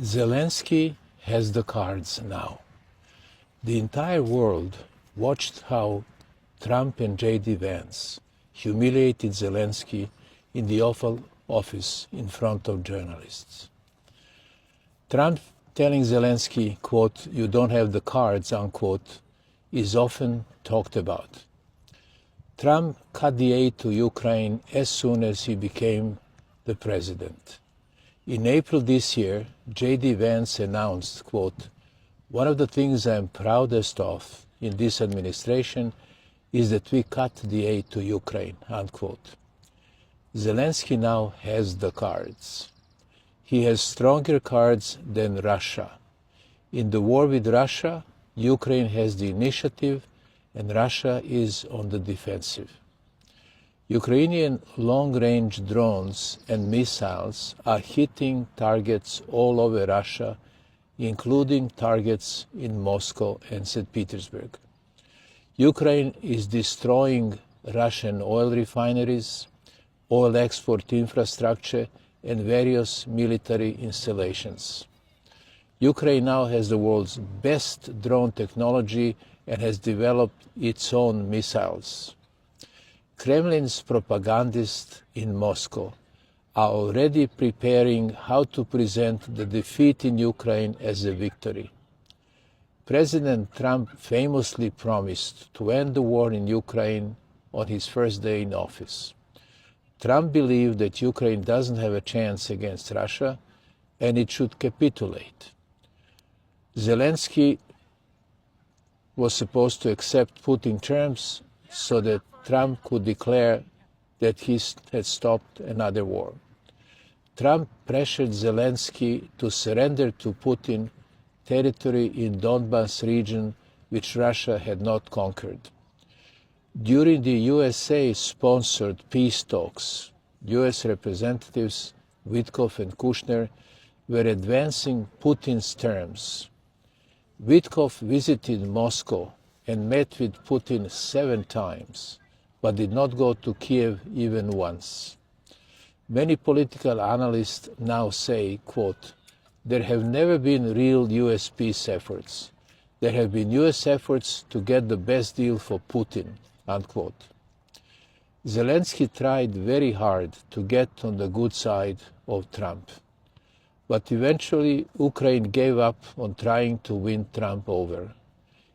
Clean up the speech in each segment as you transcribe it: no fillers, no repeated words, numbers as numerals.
Zelensky has the cards now. The entire world watched how Trump and J.D. Vance humiliated Zelensky in the Oval Office in front of journalists. Trump telling Zelensky, quote, "you don't have the cards," unquote, is often talked about. Trump cut the aid to Ukraine as soon as he became the president. In April this year, J.D. Vance announced, quote, "one of the things I'm proudest of in this administration is that we cut the aid to Ukraine," unquote. Zelensky now has the cards. He has stronger cards than Russia. In the war with Russia, Ukraine has the initiative and Russia is on the defensive. Ukrainian long-range drones and missiles are hitting targets all over Russia, including targets in Moscow and St. Petersburg. Ukraine is destroying Russian oil refineries, oil export infrastructure, and various military installations. Ukraine now has the world's best drone technology and has developed its own missiles. Kremlin's propagandists in Moscow are already preparing how to present the defeat in Ukraine as a victory. President Trump famously promised to end the war in Ukraine on his first day in office. Trump believed that Ukraine doesn't have a chance against Russia and it should capitulate. Zelensky was supposed to accept Putin terms so that Trump could declare that he had stopped another war. Trump pressured Zelensky to surrender to Putin territory in Donbas region which Russia had not conquered. During the USA-sponsored peace talks, US Representatives Witkoff and Kushner were advancing Putin's terms. Witkoff visited Moscow and met with Putin 7 times, but did not go to Kiev even once. Many political analysts now say, quote, "there have never been real US peace efforts. There have been US efforts to get the best deal for Putin," unquote. Zelensky tried very hard to get on the good side of Trump. But eventually, Ukraine gave up on trying to win Trump over.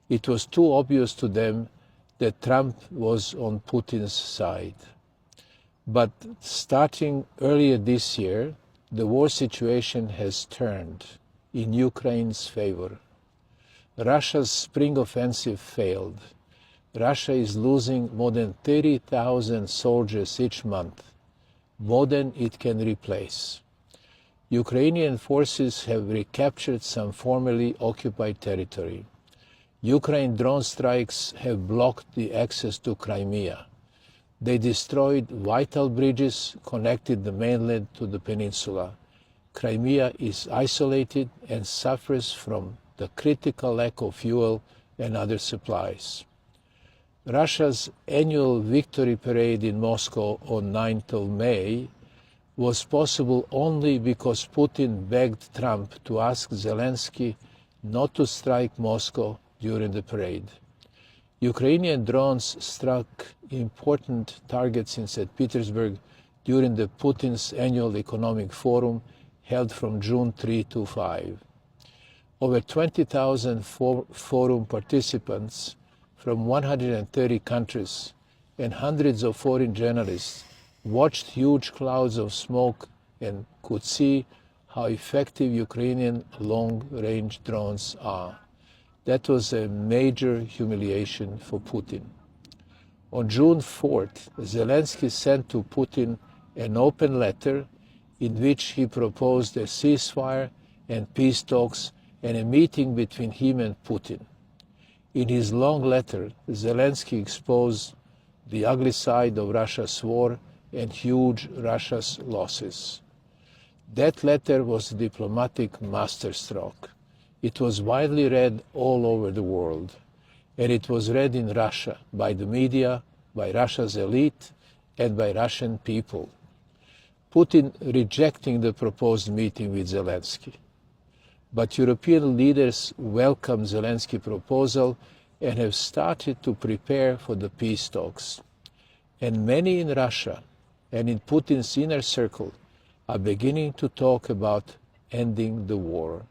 It was too obvious to them that Trump was on Putin's side. But starting earlier this year, the war situation has turned in Ukraine's favor. Russia's spring offensive failed. Russia is losing more than 30,000 soldiers each month, more than it can replace. Ukrainian forces have recaptured some formerly occupied territory. Ukraine drone strikes have blocked the access to Crimea. They destroyed vital bridges connecting the mainland to the peninsula. Crimea is isolated and suffers from the critical lack of fuel and other supplies. Russia's annual victory parade in Moscow on 9th of May was possible only because Putin begged Trump to ask Zelensky not to strike Moscow during the parade. Ukrainian drones struck important targets in St. Petersburg during the Putin's annual economic forum held from June 3 to 5. Over 20,000 forum participants from 130 countries and hundreds of foreign journalists watched huge clouds of smoke and could see how effective Ukrainian long-range drones are. That was a major humiliation for Putin. On June 4th, Zelensky sent to Putin an open letter in which he proposed a ceasefire and peace talks and a meeting between him and Putin. In his long letter, Zelensky exposed the ugly side of Russia's war and huge Russia's losses. That letter was a diplomatic masterstroke. It was widely read all over the world, and it was read in Russia by the media, by Russia's elite, and by Russian people. Putin rejecting the proposed meeting with Zelensky. But European leaders welcome Zelensky's proposal and have started to prepare for the peace talks. And many in Russia and in Putin's inner circle are beginning to talk about ending the war.